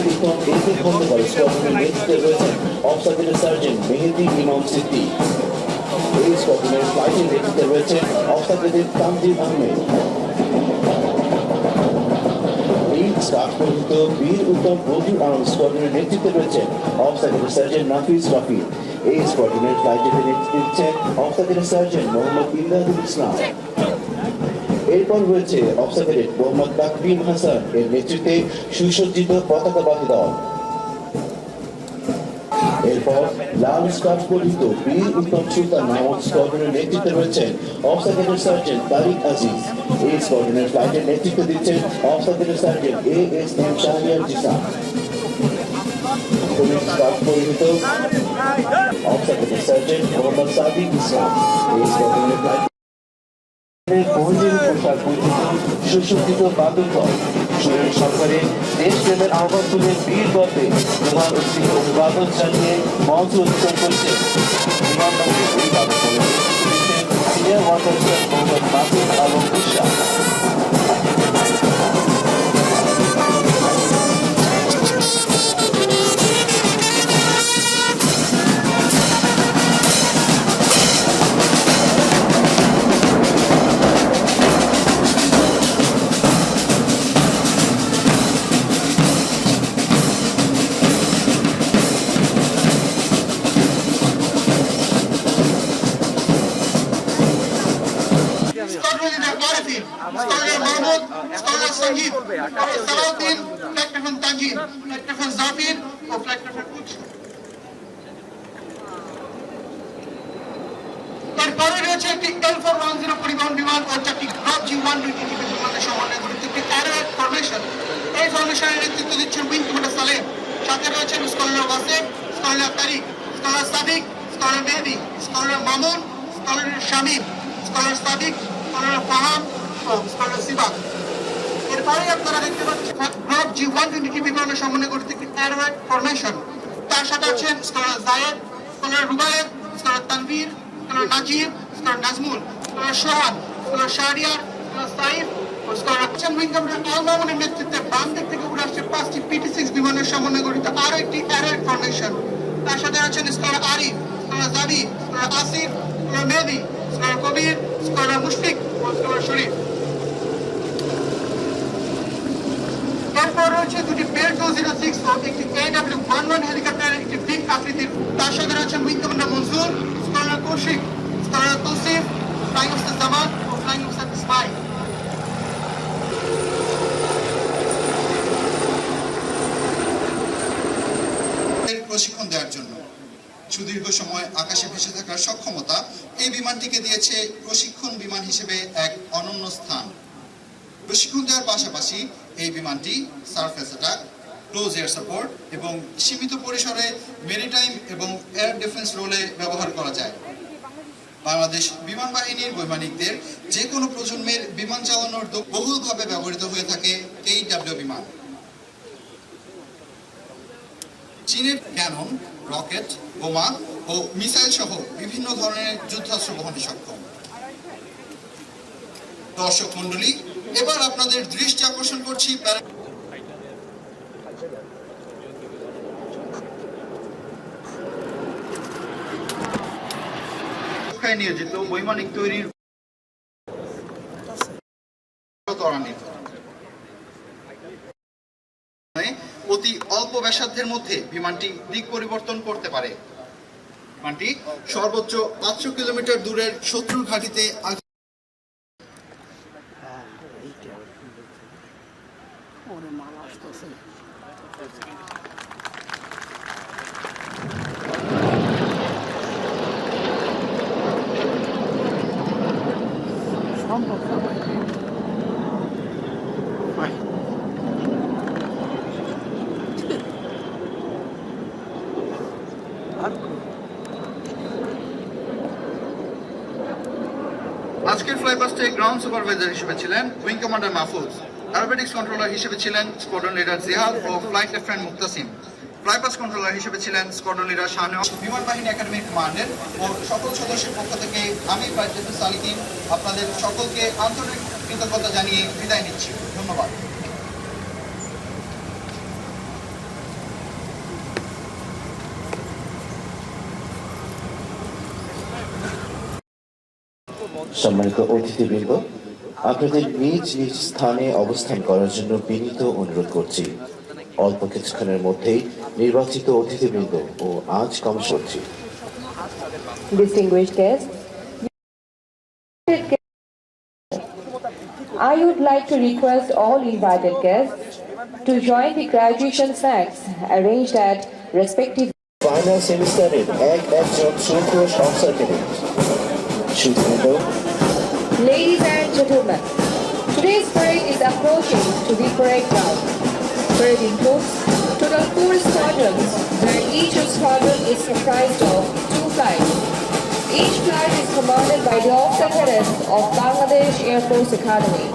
প্রশিক্ষণ একে খন্দকার স্কোয়াড্রনের নেতৃত্বে রয়েছেন অফসাইডের সার্জেন্ট মেহেদী ইমাম সিদ্দিক। এই স্কোয়াড্রনের ফ্লাইটের নেতৃত্বে রয়েছেন অফসাইডের তানজিম আহমেদ। স্টাফ পরিহিত বীর উত্তম বন্ধু আর্ম স্কোয়াড্রনের নেতৃত্বে রয়েছেন অফসাইডের সার্জেন্ট নাফিস রাফি। এই স্কোয়াড্রনের ফ্লাইটের নেতৃত্বে দিচ্ছেন অফসাইডের সার্জেন্ট মোহাম্মদ ইমদাদুল ইসলাম। এরপর রয়েছে অফসাইডের মোহাম্মদ তাকবিম হাসান এর নেতৃত্বে সুসজ্জিত পতাকাবাহী দল। এরপর লাল স্কার্ফ পরিহিত বীর উত্তম সুলতান মাহমুদ স্কোয়াড্রনের নেতৃত্বে রয়েছেন অফসাইডের সার্জেন্ট তারিক আজিজ। এই স্কোয়াড্রনের ফ্লাইটের নেতৃত্ব দিচ্ছেন অফসাইডের sergeant ASM Shahriar Jisa. Police scarf পরিহিত অফসাইডের সার্জেন্ট মোহাম্মদ সাদিক ইসলাম। এই স্কোয়াড্রনের ফ্লাইট পোশাক পরিহিত সুসজ্জিত বাদক দল। সুরেশ সরকারের দেশপ্রেমের আহ্বান তুলে বীর গল্পে প্রধান অতিথির অভিবাদন জানিয়ে মঞ্চ অধিকার করছেন বিমানবন্দরের এই বাদক দলের সিনিয়র ওয়ার্কার মোহাম্মদ মাসুদ আলম বিশ্বাস। এরপরে রয়েছে একটি L410 পরিবহন বিমান ও চারটি গ্রুপ G1 বিমানের সমন্বয়ে গঠিত একটি অ্যারোহেড ফরমেশন। এই ফরমেশনের নেতৃত্ব দিচ্ছেন উইং কমান্ডার সালেম। সাথে রয়েছেন scholar Waseem, scholar Tariq, scholar Sadiq, scholar Mehedi, scholar Mamun, scholar Shamim, scholar Sadiq, scholar Faham ও স্কলার সিবাক। এরপরে আপনারা দেখতে পাচ্ছেন গ্রুপ G1 বিমানের সমন্বয়ে গঠিত একটি অ্যারোহেড ফরমেশন। তার সাথে আছেন scholar Zayed, scholar Rubayet, scholar Tanvir, scholar Nazib, scholar Nazmul, scholar Sohan, scholar Shahriar, scholar Saif ও স্কলার উইং কমান্ডার আল মামুনের নেতৃত্বে বাম দিক থেকে উড়ে আসছে 5টি PT-6 বিমানের সমন্বয়ে গঠিত আরো একটি অ্যারোহেড ফরমেশন। তার সাথে আছেন স্কলার আরিফ, স্কলার জাবি, scholar Asif, scholar Mehedi, scholar কবির, স্কলার মুশফিক ও স্কলার শরীফ। এরপর রয়েছে দুটি বেল 206 ও একটি AW11 হেলিকপ্টারের একটি বিগ আকৃতির। তার সাথে রয়েছে wing commander Manzur, scholar Kaushik, scholar Tausif, flying officer Zaman ও ফ্লাইং অফিসার ইসমাইল। প্রশিক্ষণ দেওয়ার জন্য সুদীর্ঘ সময় আকাশে ভেসে থাকার সক্ষমতা এই বিমানটিকে দিয়েছে প্রশিক্ষণ বিমান হিসেবে এক অনন্য স্থান। প্রশিক্ষণ দেওয়ার পাশাপাশি এই বিমানটি surface attack, close air support এবং সীমিত পরিসরে মেরিটাইম এবং এয়ার ডিফেন্স রোলে ব্যবহার করা যায়। বাংলাদেশ বিমান বাহিনীর বৈমানিকদের যে কোনো প্রজন্মের বিমান চালানোর বহুলভাবে ব্যবহৃত হয়ে থাকে KW বিমান। চীনের ক্যানন, রকেট, বোমা ও মিসাইল সহ বিভিন্ন ধরনের যুদ্ধাস্ত্র বহনে সক্ষম। দর্শক মণ্ডলী, এবার আপনাদের দৃষ্টি আকর্ষণ করছি নিয়োজিত বৈমানিক তৈরির অতি অল্প ব্যাসার্ধের মধ্যে বিমানটি দিক পরিবর্তন করতে পারে। বিমানটি সর্বোচ্চ 500 কিলোমিটার দূরের শত্রুর ঘাঁটিতে আজকের ফ্লাইপাস্টে গ্রাউন্ড সুপারভাইজার হিসেবে ছিলেন wing commander Mahfuz, aerobatics controller হিসেবে ছিলেন স্কোয়াড্রন লিডার জিহাদ ও ফ্লাইট লেফটেন্যান্ট মুক্তাসিম, ফ্লাইপাস্ট কন্ট্রোলার হিসেবে ছিলেন স্কোয়াড্রন লিডার শাহনেওয়াজ। বিমান বাহিনী একাডেমির কমান্ডের ও সকল সদস্যের পক্ষ থেকে আমি ফ্লাইট লেফটেন্যান্ট সালিকিন আপনাদের সকলকে আন্তরিক কৃতজ্ঞতা জানিয়ে বিদায় নিচ্ছি। ধন্যবাদ। সম্মানিত অতিথিবৃন্দ, আপনাদের নিজ নিজ স্থানে অবস্থান করার জন্য বিনীত অনুরোধ করছি। অল্প কিছুক্ষণের মধ্যেই নির্বাচিত অতিথিবৃন্দ ও আজ কমিশ করছি। Distinguished guests, I would like to request all invited guests to join the graduation snacks arranged at respective final সেমিস্টারের একজন সুপ্রশ অফিসার ক্যাডেট সুধীবৃন্দ, Ladies and gentlemen, today's parade is approaching to the parade ground. Parade includes total 4 squadrons, where each squadron is comprised of 2 flights. Each flight is commanded by the officer cadets of Bangladesh Air Force Academy.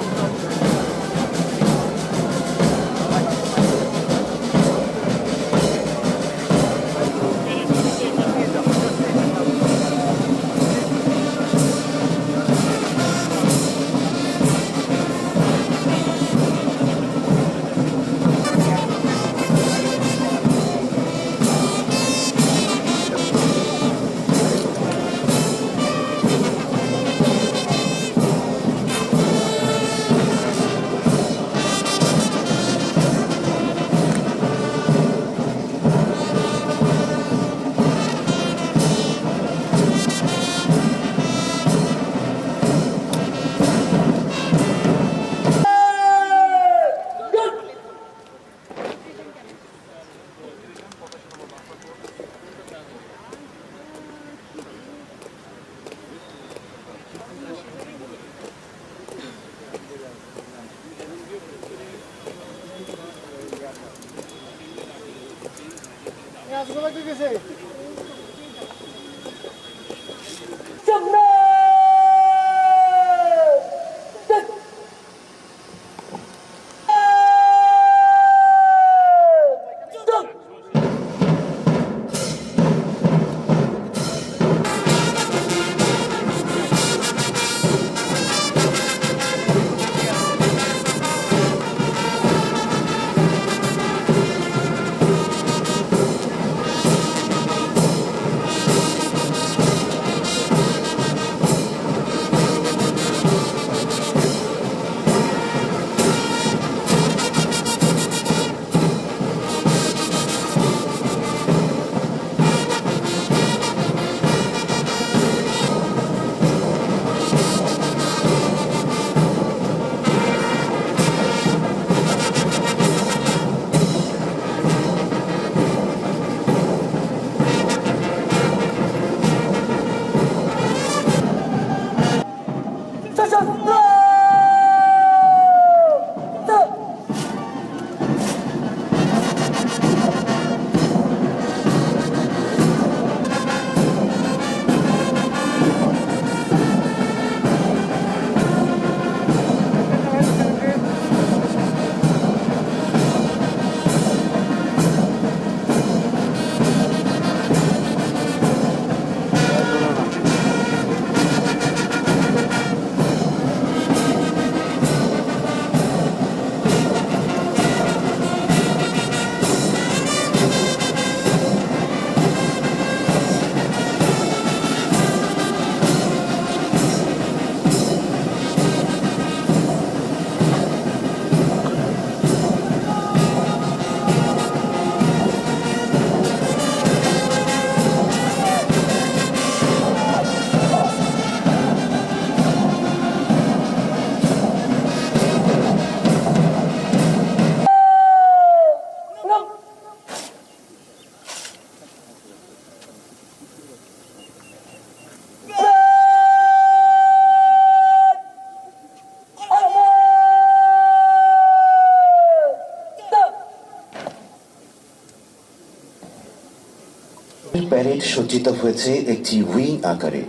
Parade সজ্জিত হয়েছে একটি wing আকারে।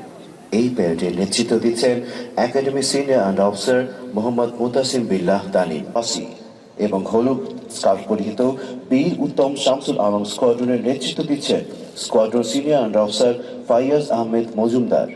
এই প্যারেডের নেতৃত্ব দিচ্ছেন academy senior under officer Mohammad Mutasim Billah Dani আসি এবং হলুদ স্কার্ফ পরিহিত বীর উত্তম শামসুল আলম স্কোয়াড্রনের নেতৃত্ব দিচ্ছেন squadron senior under officer Fayaz Ahmed Majumdar.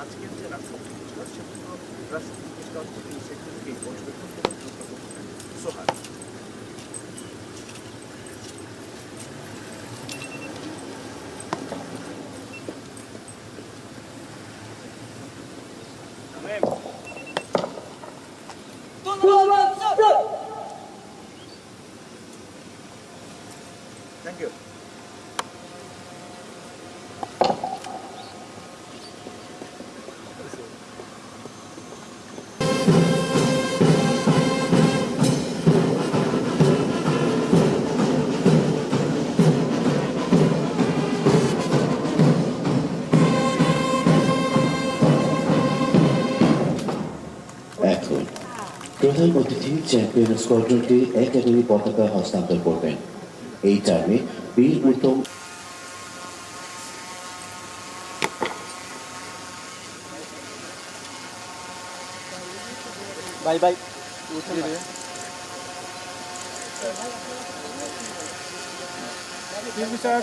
আজকের যে রাষ্ট্রপতি পুরস্কার সেটা রাষ্ট্রপতি পুরস্কার থেকে সেগুলোকে পর্যবেক্ষণ করে পুরস্কার করছেন সোহান। Thank you. এখন প্রধান অতিথি চ্যাম্পিয়ন স্কোয়াড্রনকে একাডেমি পতাকা হস্তান্তর করবেন। এই টার্মে বীর উত্তম Bye bye. Thank you, sir.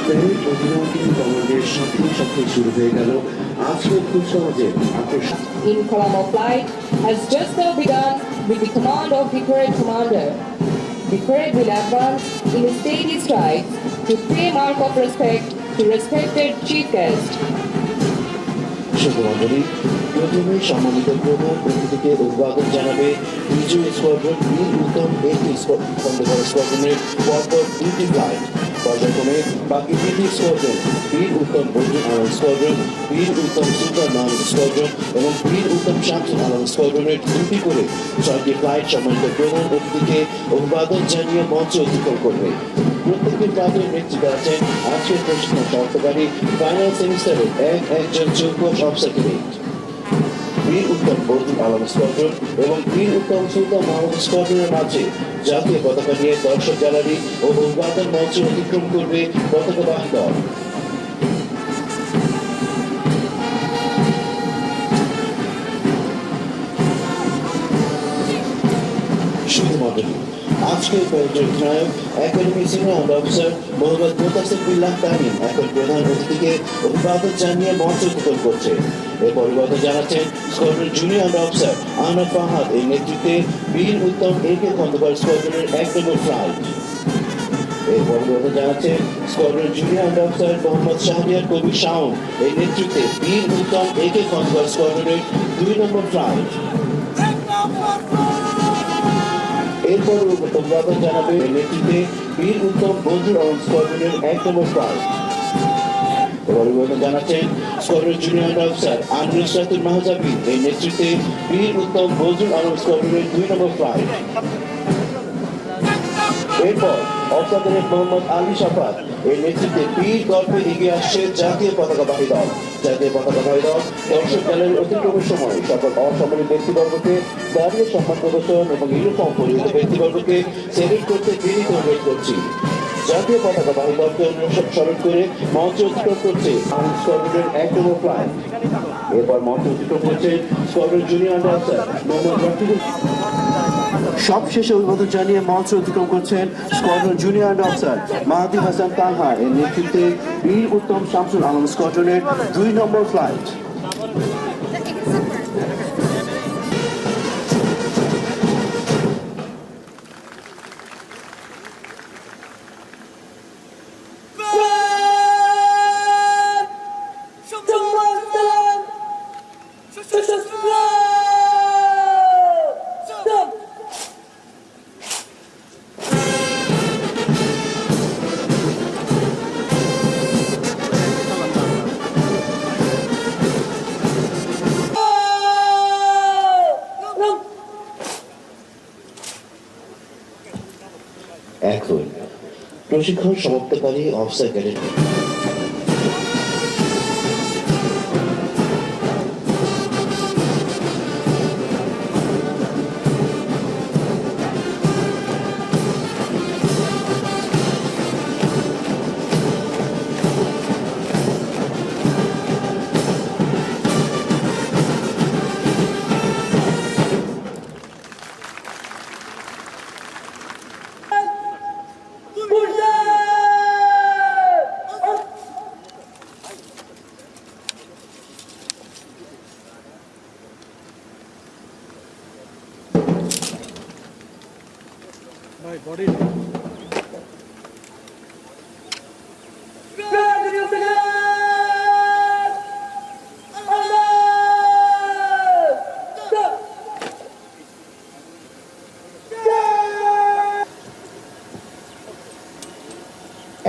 Parade অধিনায়কের কমান্ডের সাথে সাথে শুরু হয়ে গেল আজকের কুচকাওয়াজের আকর্ষণ। In Colombo flight has just now begun with the command of the parade commander. The parade will advance in a steady stride to pay mark of respect to respected chief guest. শুভমণ্ডলী, প্রথমে সম্মানিত প্রধান অতিথিকে অভিবাদন জানাবে বিজয় squadron বীর উত্তম একটি খন্দকার স্কোয়াড্রনের পরপর দুটি ফ্লাইট। পর্যায়ক্রমে বাকি দুটি স্কোয়াড্রন বীর উত্তম বজরুল আলম স্কোয়াড্রন, বীর উত্তম সুলতান মাহমুদ স্কোয়াড্রন এবং বীর উত্তম শামসুল আলম স্কোয়াড্রনের দুটি করে 6টি ফ্লাইট সম্মানিত প্রধান অতিথিকে অভিবাদন জানিয়ে মঞ্চে অতিক্রম করবে। প্রত্যেকটি ফ্লাইটের নেতৃত্বে আছেন আজকের প্রশিক্ষণ সমাপ্তকারী ফাইনাল সেমিস্টারের একজন যোগ্য অফিসার। বীর উত্তম বজরুল আলম স্কোয়াড্রন এবং বীর উত্তম সুলতান মাহমুদ স্কোয়াড্রনের মাঝে জাতীয় পতাকা নিয়ে দর্শক গ্যালারি ও অভিবাদন মঞ্চে অতিক্রম করবে পতাকাবাহী দল। শুধুমাত্র আজকের প্যারেডের অধিনায়ক academy senior officer Mohammad Mutasir বিল্লাহ তামিম এখন প্রধান অতিথিকে অভিবাদন জানিয়ে মঞ্চ অতিক্রম করছে। এর পরিবর্তন জানাচ্ছেন squadron junior officer Ahnaf Fahad এর নেতৃত্বে বীর উত্তম একে খন্দকার স্কোয়াড্রনের 1 নম্বর ফ্লাইট। এর পরিবর্তন জানাচ্ছেন squadron junior officer Mohammad Shahriar Kabir Shawon এর নেতৃত্বে বীর উত্তম একে খন্দকার স্কোয়াড্রনের 2 নম্বর ফ্লাইট। এরপর অভিবাদন জানাবে নেতৃত্বে বীর উত্তম বজরুল আলম স্কোয়াড্রনের 1 নম্বর ফ্লাইট। অভিবাদন জানাচ্ছেন স্কোয়াড্রন জুনিয়র অফিসার আনরুল সাতুল মাহজাবি এর নেতৃত্বে বীর উত্তম বজরুল আলম স্কোয়াড্রনের 2 নম্বর ফ্লাইট। এরপর অফিসার মোহাম্মদ আলী শাফাত এর নেতৃত্বে বীর গল্পে এগিয়ে আসছে জাতীয় পতাকাবাহী দল। জাতীয় পতাকাবাহী দল দর্শক গ্যালারি অতিক্রমের সময় সকল অসামরিক ব্যক্তিবর্গকে দাঁড়িয়ে সম্মান প্রদর্শন এবং ইউনিফর্ম পরিহিত ব্যক্তিবর্গকে সেলুট করতে বিনীত অনুরোধ করছি। জাতীয় পতাকাবাহী দলকে অনুসরণ করে মঞ্চ অতিক্রম করছে স্কোয়াড্রনের 1 নম্বর ফ্লাইট। এরপর মঞ্চ অতিক্রম করছে squadron junior officer Mohammad Rafiqul. সবশেষে অভিবাদন জানিয়ে মঞ্চ অতিক্রম করছেন স্কোয়াড্রন জুনিয়র অফিসার মাহাদি হাসান তানহা এর নেতৃত্বে বীর উত্তম শামসুল আলম স্কোয়াড্রনের 2 নম্বর ফ্লাইট। এখন প্রশিক্ষণ সমাপ্তকারী অফিসার ক্যাডেট ভাই বডি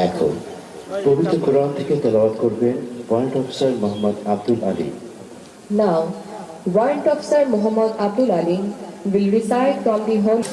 এখন পবিত্র কোরআন থেকে তেলাওয়াত করবেন point officer Mohammad Abdul Ali. Now, Warrant Officer Muhammad Abdul Ali will recite from the Holy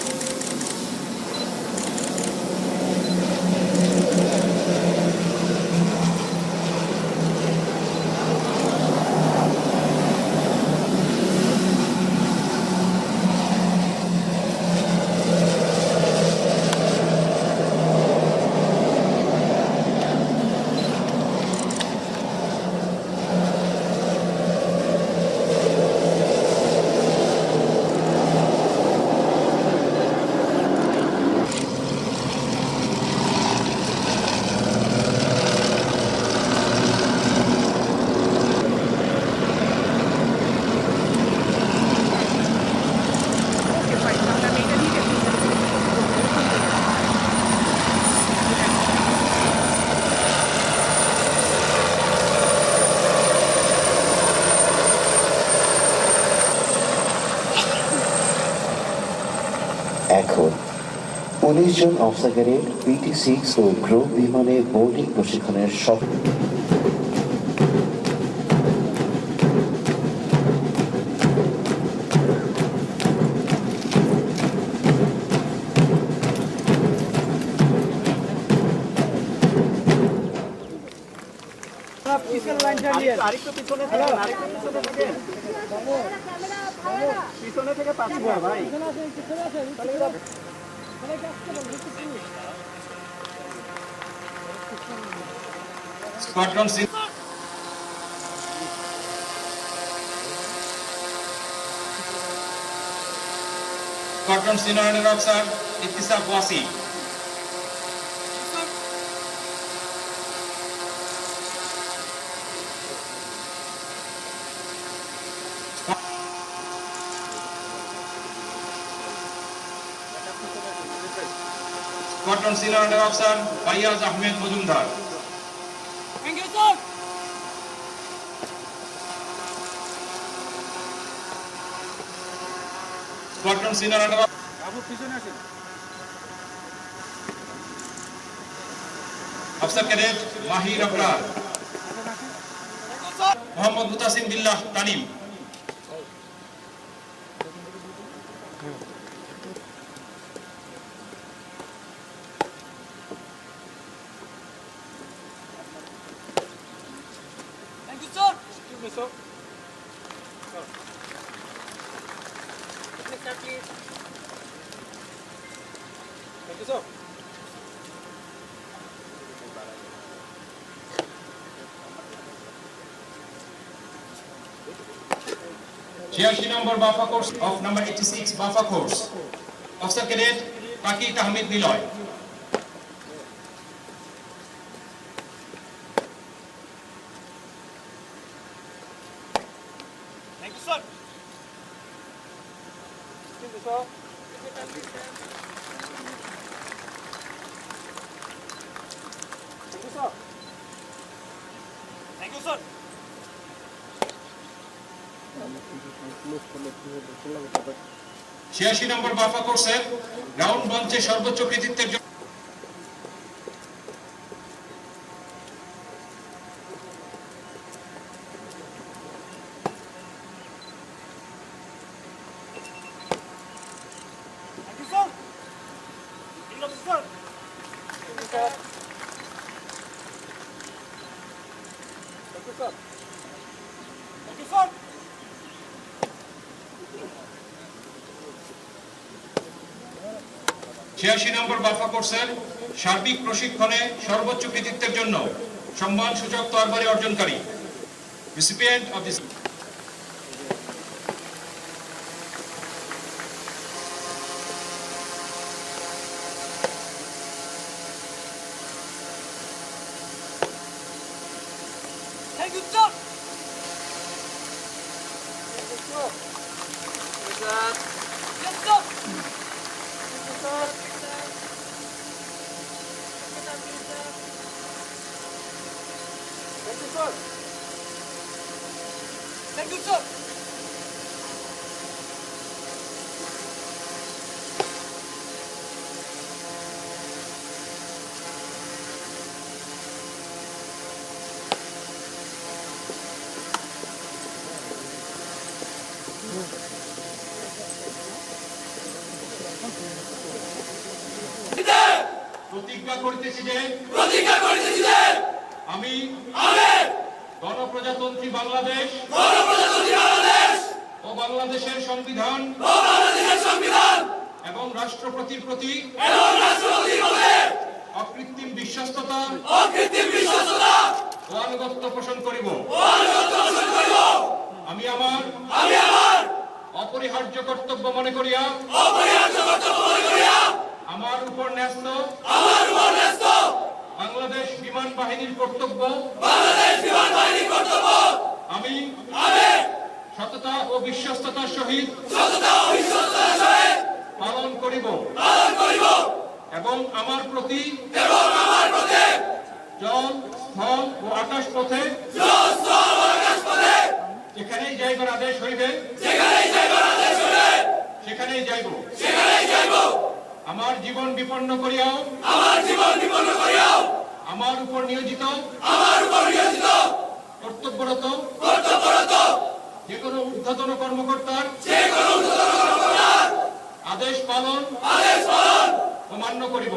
এখন 19 জন অফিসার ক্যাডেট PT-6 ও গ্রুপ বিমানে বোর্ডিং প্রশিক্ষণের সব পিছনের লাইনটা নিয়ে আরেকটু পিছনে থেকে আরেকটু পিছনে থেকে পিছনে থেকে পাচ্ছি ভাই Squadron Senior Under Officer Ittisaq Wasi. Squadron Senior Under Officer Faiyaz Ahmed Majumdar. Thank you, sir. Squadron Senior Under Officer বাবু পিছনে আসেন Officer Cadet Mahir Abrar. Muhammad Mutasim Billah Tanim. Thank you, sir. Excuse me, sir. Next step, please. Thank you, sir. 86 number Bafa course of number 86 Bafa course. Officer Cadet Taki Tahmid Niloy. Thank you, sir. Excuse me, sir. Thank you, sir. Thank you, sir. 86 নম্বর বাফা কোর্সের round মঞ্চে সর্বোচ্চ কৃতিত্বের জন্য Thank you, sir. Thank you, sir. sir. Thank you, sir. Thank you, sir. 86 নম্বর বাফা কোর্সের সার্বিক প্রশিক্ষণে সর্বোচ্চ কৃতিত্বের জন্য সম্মানসূচক তরবারি অর্জনকারী recipient of this Thank you, sir. Yes, sir. Thank you, sir. Thank you, sir. প্রতিজ্ঞা করিতেছি যে আমি গণপ্রজাতন্ত্রী বাংলাদেশ ও বাংলাদেশের সংবিধান এবং রাষ্ট্রপতির প্রতি অকৃত্রিম বিশ্বস্ততা ও আনুগত্য পোষণ করিব। আমি আমার অপরিহার্য কর্তব্য মনে করিয়া আমার উপর ন্যস্ত বাংলাদেশ বিমান বাহিনীর কর্তব্য আমি সততা ও বিশ্বস্ততার সহিত পালন করিব এবং আমার প্রতি জল, স্থল ও আকাশ পথে যেখানেই যাইবার আদেশ হইবে সেখানেই যাইব। আমার জীবন বিপন্ন করিয়াও আমার উপর নিয়োজিত কর্তব্যরত যে কোনো ঊর্ধ্বতন কর্মকর্তার আদেশ পালন ও মান্য করিব।